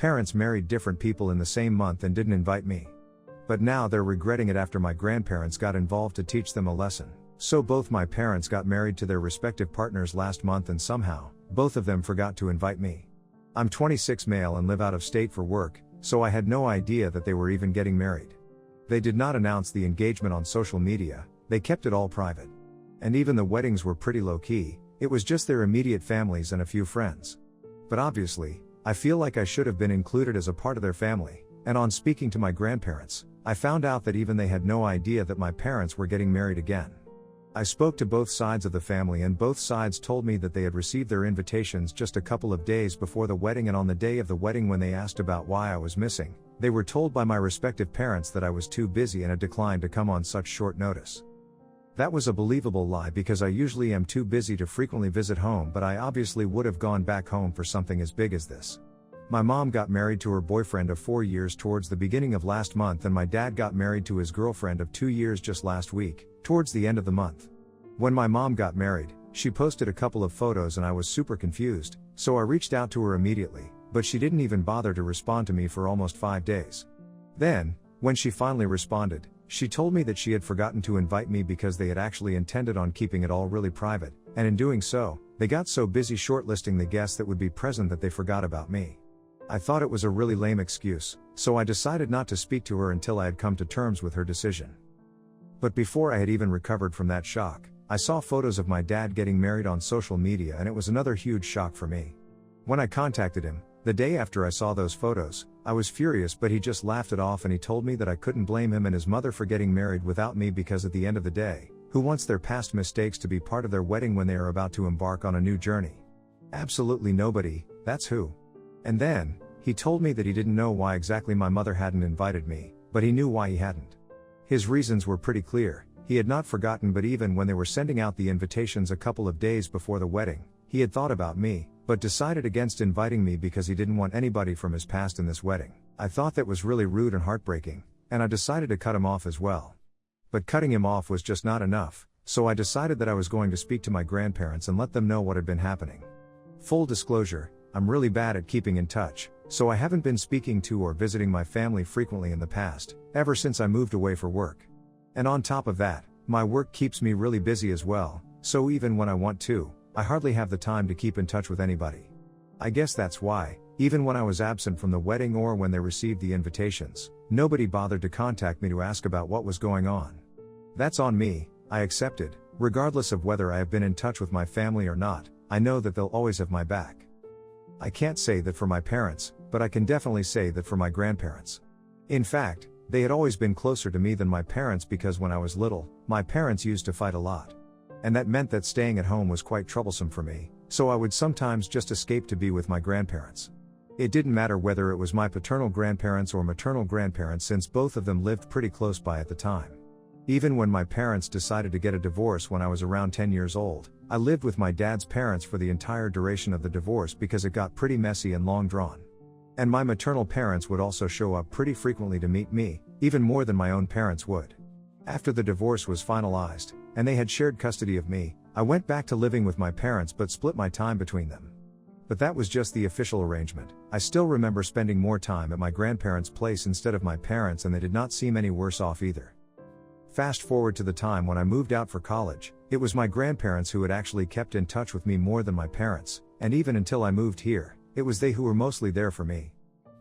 parents married different people in the same month and didn't invite me. But now they're regretting it after my grandparents got involved to teach them a lesson. So both my parents got married to their respective partners last month and somehow, both of them forgot to invite me. I'm 26 male and live out of state for work, so I had no idea that they were even getting married. They did not announce the engagement on social media, they kept it all private. And even the weddings were pretty low-key, it was just their immediate families and a few friends. But obviously, I feel like I should have been included as a part of their family, and on speaking to my grandparents, I found out that even they had no idea that my parents were getting married again. I spoke to both sides of the family and both sides told me that they had received their invitations just a couple of days before the wedding, and on the day of the wedding when they asked about why I was missing, they were told by my respective parents that I was too busy and had declined to come on such short notice. That was a believable lie because I usually am too busy to frequently visit home, but I obviously would have gone back home for something as big as this. My mom got married to her boyfriend of 4 years towards the beginning of last month, and my dad got married to his girlfriend of 2 years just last week, towards the end of the month. When my mom got married, she posted a couple of photos and I was super confused, so I reached out to her immediately, but she didn't even bother to respond to me for almost 5 days. Then, when she finally responded, she told me that she had forgotten to invite me because they had actually intended on keeping it all really private, and in doing so, they got so busy shortlisting the guests that would be present that they forgot about me. I thought it was a really lame excuse, so I decided not to speak to her until I had come to terms with her decision. But before I had even recovered from that shock, I saw photos of my dad getting married on social media, and it was another huge shock for me. When I contacted him, the day after I saw those photos, I was furious, but he just laughed it off and he told me that I couldn't blame him and his mother for getting married without me because at the end of the day, who wants their past mistakes to be part of their wedding when they are about to embark on a new journey? Absolutely nobody, that's who. And then, he told me that he didn't know why exactly my mother hadn't invited me, but he knew why he hadn't. His reasons were pretty clear. He had not forgotten, but even when they were sending out the invitations a couple of days before the wedding, he had thought about me, but decided against inviting me because he didn't want anybody from his past in this wedding. I thought that was really rude and heartbreaking, and I decided to cut him off as well. But cutting him off was just not enough, so I decided that I was going to speak to my grandparents and let them know what had been happening. Full disclosure, I'm really bad at keeping in touch, so I haven't been speaking to or visiting my family frequently in the past, ever since I moved away for work. And on top of that, my work keeps me really busy as well, so even when I want to, I hardly have the time to keep in touch with anybody. I guess that's why, even when I was absent from the wedding or when they received the invitations, nobody bothered to contact me to ask about what was going on. That's on me, I accepted. Regardless of whether I have been in touch with my family or not, I know that they'll always have my back. I can't say that for my parents, but I can definitely say that for my grandparents. In fact, they had always been closer to me than my parents because when I was little, my parents used to fight a lot. And that meant that staying at home was quite troublesome for me, so I would sometimes just escape to be with my grandparents. It didn't matter whether it was my paternal grandparents or maternal grandparents since both of them lived pretty close by at the time. Even when my parents decided to get a divorce when I was around 10 years old, I lived with my dad's parents for the entire duration of the divorce because it got pretty messy and long drawn. And my maternal parents would also show up pretty frequently to meet me, even more than my own parents would. After the divorce was finalized, and they had shared custody of me, I went back to living with my parents but split my time between them. But that was just the official arrangement. I still remember spending more time at my grandparents' place instead of my parents, and they did not seem any worse off either. Fast forward to the time when I moved out for college, it was my grandparents who had actually kept in touch with me more than my parents, and even until I moved here, it was they who were mostly there for me.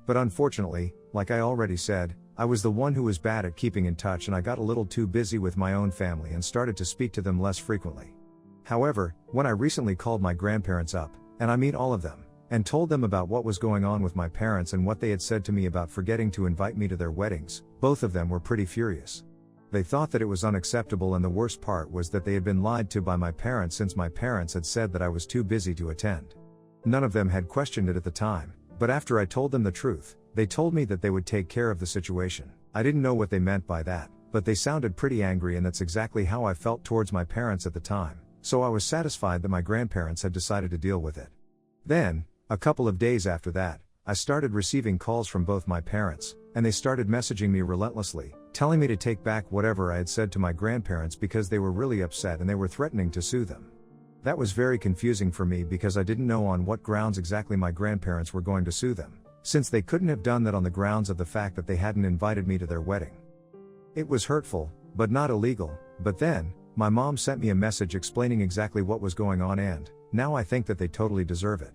But unfortunately, like I already said, I was the one who was bad at keeping in touch, and I got a little too busy with my own family and started to speak to them less frequently. However, when I recently called my grandparents up, and I meet all of them, and told them about what was going on with my parents and what they had said to me about forgetting to invite me to their weddings, both of them were pretty furious. They thought that it was unacceptable, and the worst part was that they had been lied to by my parents since my parents had said that I was too busy to attend. None of them had questioned it at the time, but after I told them the truth, they told me that they would take care of the situation. I didn't know what they meant by that, but they sounded pretty angry, and that's exactly how I felt towards my parents at the time, so I was satisfied that my grandparents had decided to deal with it. Then, a couple of days after that, I started receiving calls from both my parents, and they started messaging me relentlessly, telling me to take back whatever I had said to my grandparents because they were really upset and they were threatening to sue them. That was very confusing for me because I didn't know on what grounds exactly my grandparents were going to sue them, since they couldn't have done that on the grounds of the fact that they hadn't invited me to their wedding. It was hurtful, but not illegal. But then, my mom sent me a message explaining exactly what was going on, and now I think that they totally deserve it.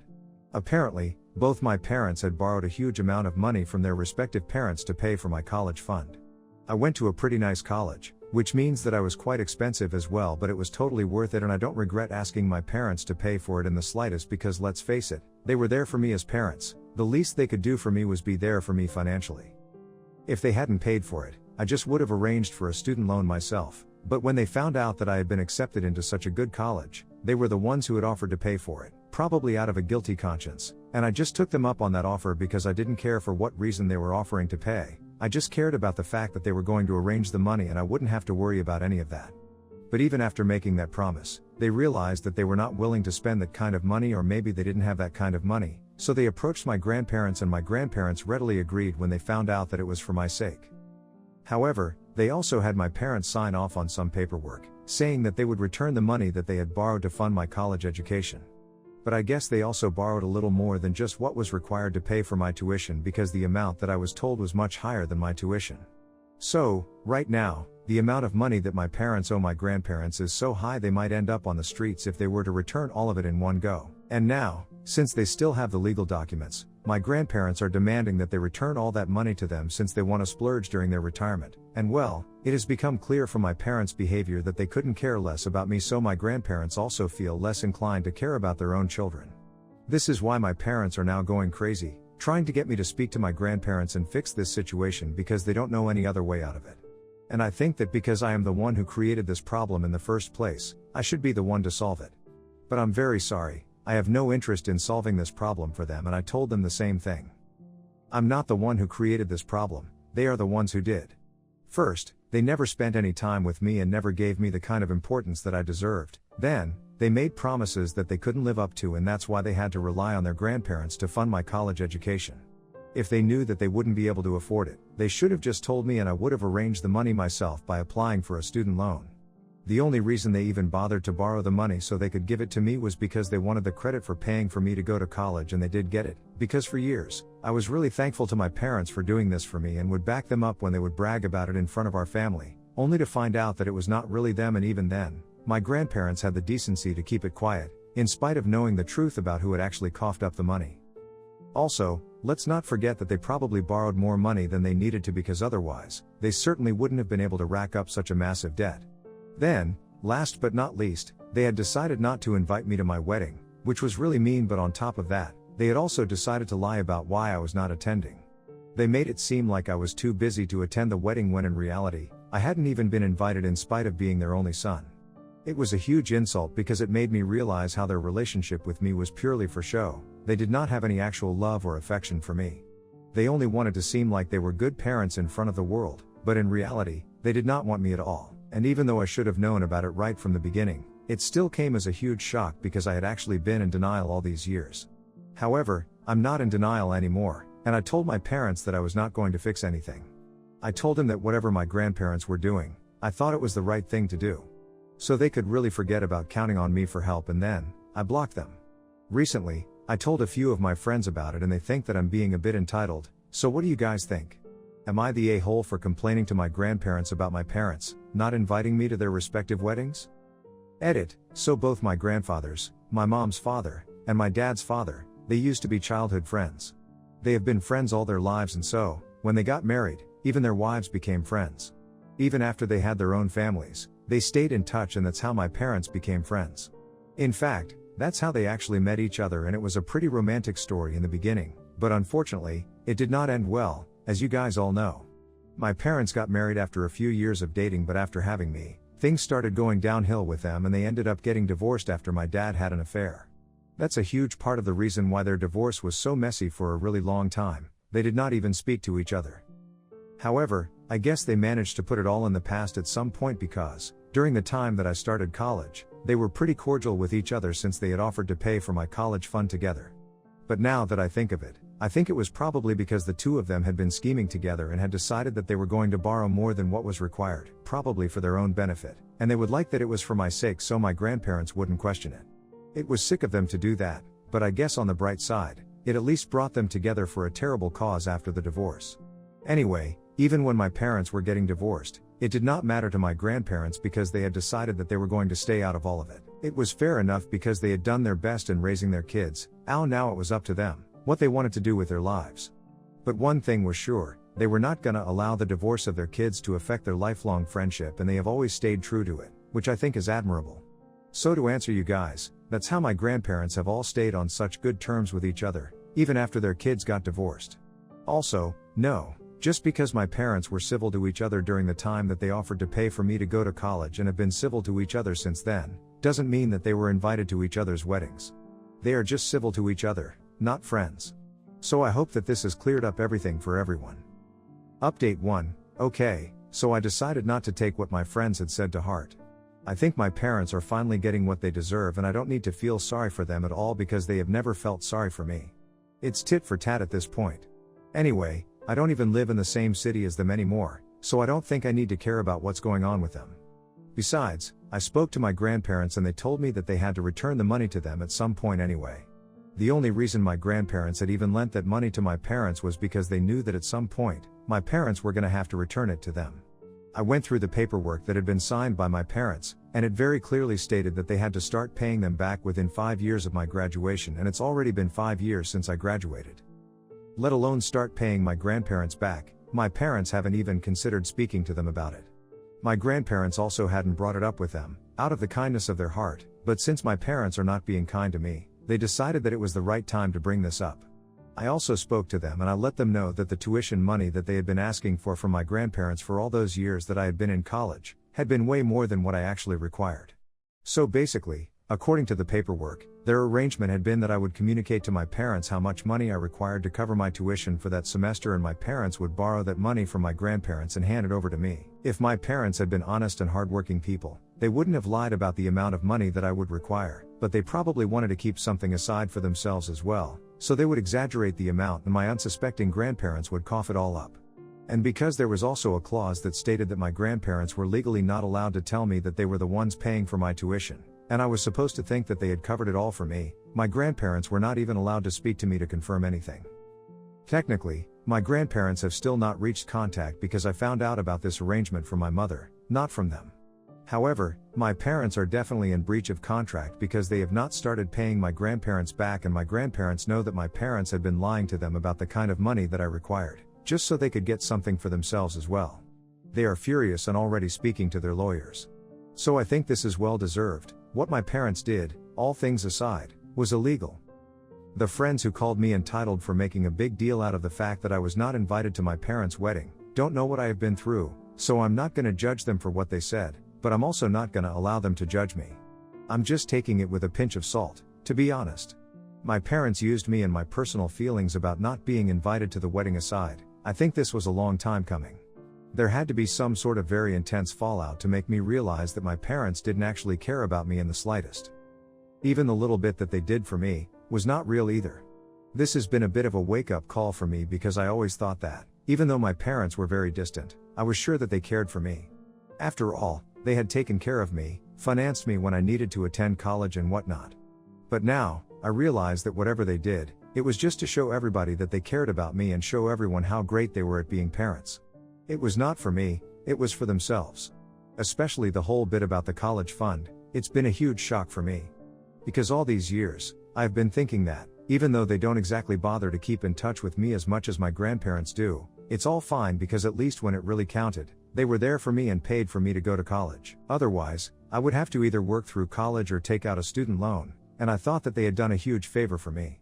Apparently, both my parents had borrowed a huge amount of money from their respective parents to pay for my college fund. I went to a pretty nice college, which means that I was quite expensive as well, but it was totally worth it, and I don't regret asking my parents to pay for it in the slightest, because let's face it, they were there for me as parents. The least they could do for me was be there for me financially. If they hadn't paid for it, I just would have arranged for a student loan myself, but when they found out that I had been accepted into such a good college, they were the ones who had offered to pay for it, probably out of a guilty conscience, and I just took them up on that offer because I didn't care for what reason they were offering to pay. I just cared about the fact that they were going to arrange the money and I wouldn't have to worry about any of that. But even after making that promise, they realized that they were not willing to spend that kind of money, or maybe they didn't have that kind of money, so they approached my grandparents, and my grandparents readily agreed when they found out that it was for my sake. However, they also had my parents sign off on some paperwork, saying that they would return the money that they had borrowed to fund my college education. But I guess they also borrowed a little more than just what was required to pay for my tuition, because the amount that I was told was much higher than my tuition. So, right now, the amount of money that my parents owe my grandparents is so high they might end up on the streets if they were to return all of it in one go. And now, since they still have the legal documents, my grandparents are demanding that they return all that money to them since they want to splurge during their retirement. And well, it has become clear from my parents' behavior that they couldn't care less about me, so my grandparents also feel less inclined to care about their own children. This is why my parents are now going crazy, trying to get me to speak to my grandparents and fix this situation, because they don't know any other way out of it. And I think that because I am the one who created this problem in the first place, I should be the one to solve it. But I'm very sorry, I have no interest in solving this problem for them, and I told them the same thing. I'm not the one who created this problem, they are the ones who did. First, they never spent any time with me and never gave me the kind of importance that I deserved. Then, they made promises that they couldn't live up to, and that's why they had to rely on their grandparents to fund my college education. If they knew that they wouldn't be able to afford it, they should have just told me and I would have arranged the money myself by applying for a student loan. The only reason they even bothered to borrow the money so they could give it to me was because they wanted the credit for paying for me to go to college, and they did get it, because for years, I was really thankful to my parents for doing this for me and would back them up when they would brag about it in front of our family, only to find out that it was not really them, and even then, my grandparents had the decency to keep it quiet, in spite of knowing the truth about who had actually coughed up the money. Also, let's not forget that they probably borrowed more money than they needed to, because otherwise, they certainly wouldn't have been able to rack up such a massive debt. Then, last but not least, they had decided not to invite me to my wedding, which was really mean, but on top of that, they had also decided to lie about why I was not attending. They made it seem like I was too busy to attend the wedding when in reality, I hadn't even been invited in spite of being their only son. It was a huge insult because it made me realize how their relationship with me was purely for show. They did not have any actual love or affection for me. They only wanted to seem like they were good parents in front of the world, but in reality, they did not want me at all. And even though I should have known about it right from the beginning, it still came as a huge shock because I had actually been in denial all these years. However, I'm not in denial anymore, and I told my parents that I was not going to fix anything. I told them that whatever my grandparents were doing, I thought it was the right thing to do. So they could really forget about counting on me for help, and then, I blocked them. Recently, I told a few of my friends about it and they think that I'm being a bit entitled, so what do you guys think? Am I the a-hole for complaining to my grandparents about my parents not inviting me to their respective weddings? Edit. So both my grandfathers, my mom's father, and my dad's father, they used to be childhood friends. They have been friends all their lives, and so, when they got married, even their wives became friends. Even after they had their own families, they stayed in touch, and that's how my parents became friends. In fact, that's how they actually met each other, and it was a pretty romantic story in the beginning, but unfortunately, it did not end well, as you guys all know. My parents got married after a few years of dating, but after having me, things started going downhill with them, and they ended up getting divorced after my dad had an affair. That's a huge part of the reason why their divorce was so messy for a really long time. They did not even speak to each other. However, I guess they managed to put it all in the past at some point, because, during the time that I started college, they were pretty cordial with each other since they had offered to pay for my college fund together. But now that I think of it, I think it was probably because the two of them had been scheming together and had decided that they were going to borrow more than what was required, probably for their own benefit, and they would like that it was for my sake so my grandparents wouldn't question it. It was sick of them to do that, but I guess on the bright side, it at least brought them together for a terrible cause after the divorce. Anyway, even when my parents were getting divorced, it did not matter to my grandparents because they had decided that they were going to stay out of all of it. It was fair enough because they had done their best in raising their kids, now it was up to them, what they wanted to do with their lives. But one thing was sure, they were not gonna allow the divorce of their kids to affect their lifelong friendship, and they have always stayed true to it, which I think is admirable. So to answer you guys, that's how my grandparents have all stayed on such good terms with each other, even after their kids got divorced. Also, no, just because my parents were civil to each other during the time that they offered to pay for me to go to college and have been civil to each other since then, doesn't mean that they were invited to each other's weddings. They are just civil to each other, not friends. So I hope that this has cleared up everything for everyone. Update 1, okay, so I decided not to take what my friends had said to heart. I think my parents are finally getting what they deserve, and I don't need to feel sorry for them at all because they have never felt sorry for me. It's tit for tat at this point. Anyway, I don't even live in the same city as them anymore, so I don't think I need to care about what's going on with them. Besides, I spoke to my grandparents and they told me that they had to return the money to them at some point anyway. The only reason my grandparents had even lent that money to my parents was because they knew that at some point, my parents were going to have to return it to them. I went through the paperwork that had been signed by my parents, and it very clearly stated that they had to start paying them back within 5 years of my graduation, and it's already been 5 years since I graduated. Let alone start paying my grandparents back, my parents haven't even considered speaking to them about it. My grandparents also hadn't brought it up with them, out of the kindness of their heart, but since my parents are not being kind to me, they decided that it was the right time to bring this up. I also spoke to them and I let them know that the tuition money that they had been asking for from my grandparents for all those years that I had been in college, had been way more than what I actually required. So basically, according to the paperwork, their arrangement had been that I would communicate to my parents how much money I required to cover my tuition for that semester, and my parents would borrow that money from my grandparents and hand it over to me. If my parents had been honest and hardworking people, they wouldn't have lied about the amount of money that I would require, but they probably wanted to keep something aside for themselves as well, so they would exaggerate the amount and my unsuspecting grandparents would cough it all up. And because there was also a clause that stated that my grandparents were legally not allowed to tell me that they were the ones paying for my tuition, and I was supposed to think that they had covered it all for me, my grandparents were not even allowed to speak to me to confirm anything. Technically, my grandparents have still not reached contact because I found out about this arrangement from my mother, not from them. However, my parents are definitely in breach of contract because they have not started paying my grandparents back, and my grandparents know that my parents had been lying to them about the kind of money that I required, just so they could get something for themselves as well. They are furious and already speaking to their lawyers. So I think this is well deserved. What my parents did, all things aside, was illegal. The friends who called me entitled for making a big deal out of the fact that I was not invited to my parents' wedding, don't know what I have been through, so I'm not gonna judge them for what they said, but I'm also not gonna allow them to judge me. I'm just taking it with a pinch of salt, to be honest. My parents used me and my personal feelings about not being invited to the wedding aside. I think this was a long time coming. There had to be some sort of very intense fallout to make me realize that my parents didn't actually care about me in the slightest. Even the little bit that they did for me was not real either. This has been a bit of a wake-up call for me because I always thought that, even though my parents were very distant, I was sure that they cared for me. After all, they had taken care of me, financed me when I needed to attend college and whatnot. But now, I realize that whatever they did, it was just to show everybody that they cared about me and show everyone how great they were at being parents. It was not for me, it was for themselves. Especially the whole bit about the college fund, it's been a huge shock for me. Because all these years, I've been thinking that, even though they don't exactly bother to keep in touch with me as much as my grandparents do, it's all fine because at least when it really counted, they were there for me and paid for me to go to college. Otherwise, I would have to either work through college or take out a student loan, and I thought that they had done a huge favor for me.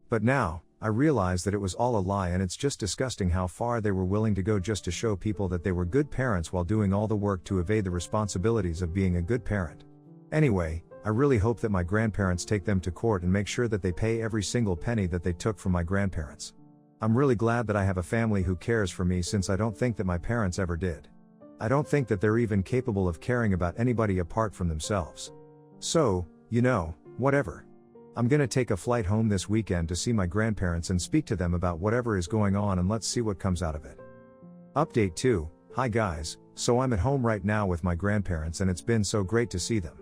But now, I realize that it was all a lie, and it's just disgusting how far they were willing to go just to show people that they were good parents while doing all the work to evade the responsibilities of being a good parent. Anyway, I really hope that my grandparents take them to court and make sure that they pay every single penny that they took from my grandparents. I'm really glad that I have a family who cares for me, since I don't think that my parents ever did. I don't think that they're even capable of caring about anybody apart from themselves. So, whatever. I'm gonna take a flight home this weekend to see my grandparents and speak to them about whatever is going on, and let's see what comes out of it. Update 2, hi guys, so I'm at home right now with my grandparents and it's been so great to see them.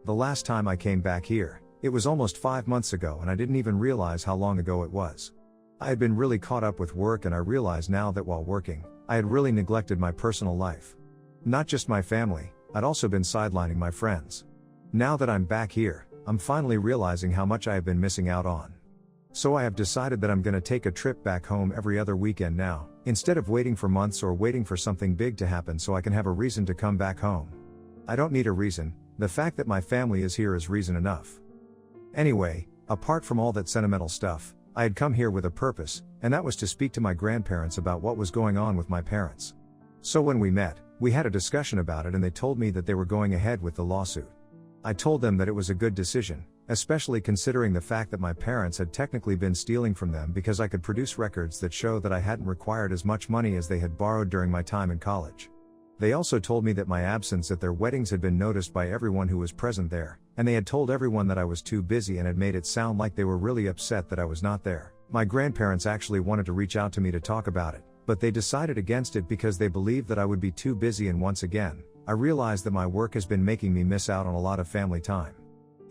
The last time I came back here, It was almost 5 months ago and I didn't even realize how long ago it was. I had been really caught up with work and I realized now that while working, I had really neglected my personal life. Not just my family, I'd also been sidelining my friends. Now that I'm back here, I'm finally realizing how much I have been missing out on. So I have decided that I'm gonna take a trip back home every other weekend now, instead of waiting for months or waiting for something big to happen so I can have a reason to come back home. I don't need a reason, the fact that my family is here is reason enough. Anyway, apart from all that sentimental stuff, I had come here with a purpose, and that was to speak to my grandparents about what was going on with my parents. So when we met, we had a discussion about it and they told me that they were going ahead with the lawsuit. I told them that it was a good decision, especially considering the fact that my parents had technically been stealing from them because I could produce records that show that I hadn't required as much money as they had borrowed during my time in college. They also told me that my absence at their weddings had been noticed by everyone who was present there, and they had told everyone that I was too busy and had made it sound like they were really upset that I was not there. My grandparents actually wanted to reach out to me to talk about it, but they decided against it because they believed that I would be too busy, and once again, I realized that my work has been making me miss out on a lot of family time.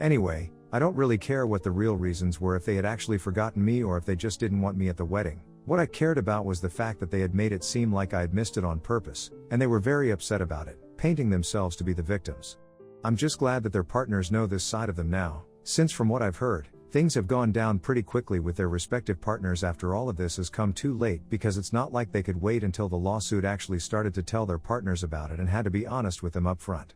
Anyway, I don't really care what the real reasons were, if they had actually forgotten me or if they just didn't want me at the wedding. What I cared about was the fact that they had made it seem like I had missed it on purpose, and they were very upset about it, painting themselves to be the victims. I'm just glad that their partners know this side of them now, since from what I've heard, things have gone down pretty quickly with their respective partners after all of this has come too late, because it's not like they could wait until the lawsuit actually started to tell their partners about it and had to be honest with them up front.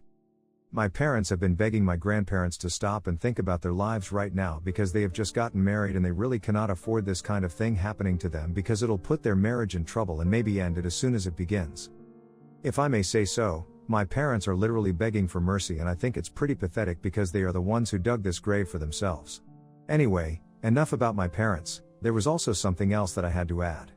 My parents have been begging my grandparents to stop and think about their lives right now because they have just gotten married and they really cannot afford this kind of thing happening to them because it'll put their marriage in trouble and maybe end it as soon as it begins. If I may say so, my parents are literally begging for mercy, and I think it's pretty pathetic because they are the ones who dug this grave for themselves. Anyway, enough about my parents. There was also something else that I had to add.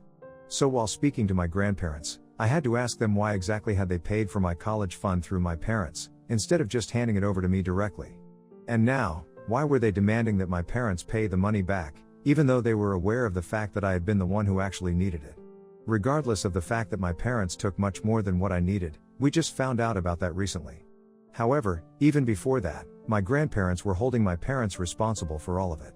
So while speaking to my grandparents, I had to ask them why exactly had they paid for my college fund through my parents, instead of just handing it over to me directly. And now, why were they demanding that my parents pay the money back, even though they were aware of the fact that I had been the one who actually needed it? Regardless of the fact that my parents took much more than what I needed, we just found out about that recently. However, even before that, my grandparents were holding my parents responsible for all of it.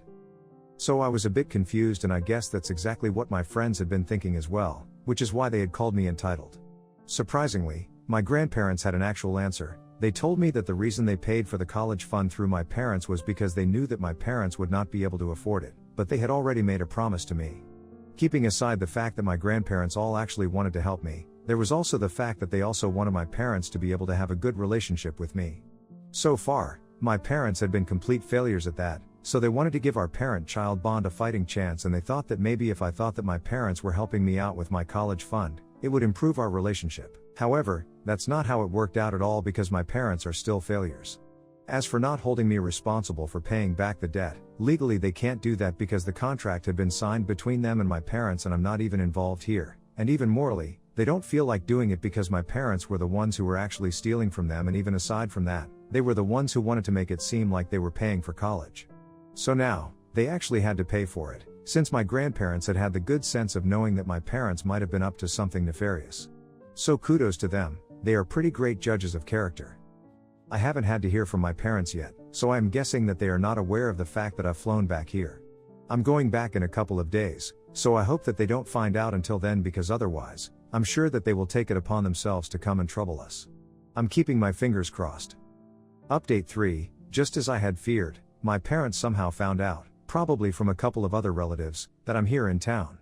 So I was a bit confused, and I guess that's exactly what my friends had been thinking as well, which is why they had called me entitled. Surprisingly, my grandparents had an actual answer. They told me that the reason they paid for the college fund through my parents was because they knew that my parents would not be able to afford it, but they had already made a promise to me. Keeping aside the fact that my grandparents all actually wanted to help me, there was also the fact that they also wanted my parents to be able to have a good relationship with me. So far, my parents had been complete failures at that, so they wanted to give our parent-child bond a fighting chance, and they thought that maybe if I thought that my parents were helping me out with my college fund, it would improve our relationship. However, that's not how it worked out at all, because my parents are still failures. As for not holding me responsible for paying back the debt, legally they can't do that because the contract had been signed between them and my parents, and I'm not even involved here. And even morally, they don't feel like doing it because my parents were the ones who were actually stealing from them, and even aside from that, they were the ones who wanted to make it seem like they were paying for college. So now, they actually had to pay for it, since my grandparents had had the good sense of knowing that my parents might have been up to something nefarious. So kudos to them, they are pretty great judges of character. I haven't had to hear from my parents yet, so I'm guessing that they are not aware of the fact that I've flown back here. I'm going back in a couple of days, so I hope that they don't find out until then, because otherwise, I'm sure that they will take it upon themselves to come and trouble us. I'm keeping my fingers crossed. Update 3, just as I had feared, my parents somehow found out, probably from a couple of other relatives, that I'm here in town.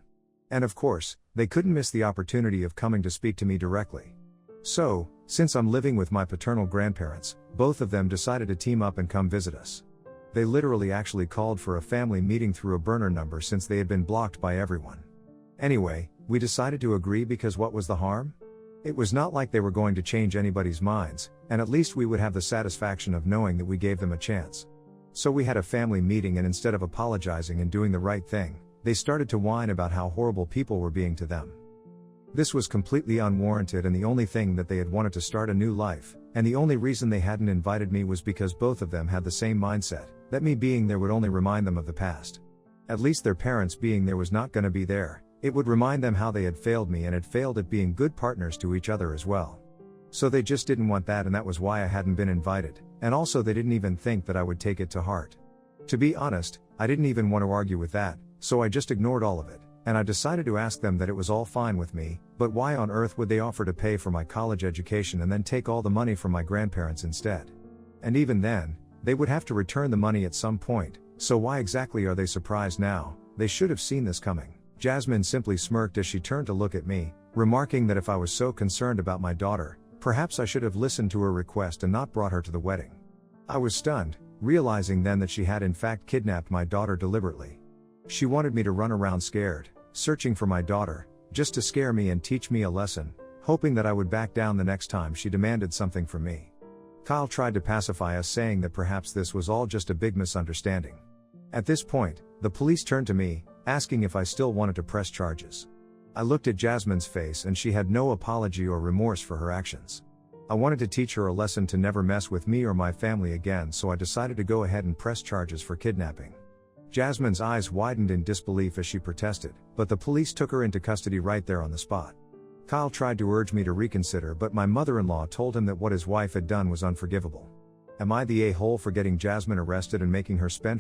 And of course, they couldn't miss the opportunity of coming to speak to me directly. So, since I'm living with my paternal grandparents, both of them decided to team up and come visit us. They literally actually called for a family meeting through a burner number since they had been blocked by everyone. Anyway, we decided to agree because what was the harm? It was not like they were going to change anybody's minds, and at least we would have the satisfaction of knowing that we gave them a chance. So we had a family meeting, and instead of apologizing and doing the right thing, they started to whine about how horrible people were being to them. This was completely unwarranted, and the only thing that they had wanted to start a new life, and the only reason they hadn't invited me was because both of them had the same mindset, that me being there would only remind them of the past. At least their parents being there was not going to be there, it would remind them how they had failed me and had failed at being good partners to each other as well. So they just didn't want that, and that was why I hadn't been invited, and also they didn't even think that I would take it to heart. To be honest, I didn't even want to argue with that, so I just ignored all of it, and I decided to ask them that it was all fine with me, but why on earth would they offer to pay for my college education and then take all the money from my grandparents instead? And even then, they would have to return the money at some point, so why exactly are they surprised now? They should have seen this coming. Jasmine simply smirked as she turned to look at me, remarking that if I was so concerned about my daughter, perhaps I should have listened to her request and not brought her to the wedding. I was stunned, realizing then that she had in fact kidnapped my daughter deliberately. She wanted me to run around scared, searching for my daughter, just to scare me and teach me a lesson, hoping that I would back down the next time she demanded something from me. Kyle tried to pacify us, saying that perhaps this was all just a big misunderstanding. At this point, the police turned to me, asking if I still wanted to press charges. I looked at Jasmine's face and she had no apology or remorse for her actions. I wanted to teach her a lesson to never mess with me or my family again, so I decided to go ahead and press charges for kidnapping. Jasmine's eyes widened in disbelief as she protested, but the police took her into custody right there on the spot. Kyle tried to urge me to reconsider, but my mother-in-law told him that what his wife had done was unforgivable. Am I the a-hole for getting Jasmine arrested and making her spend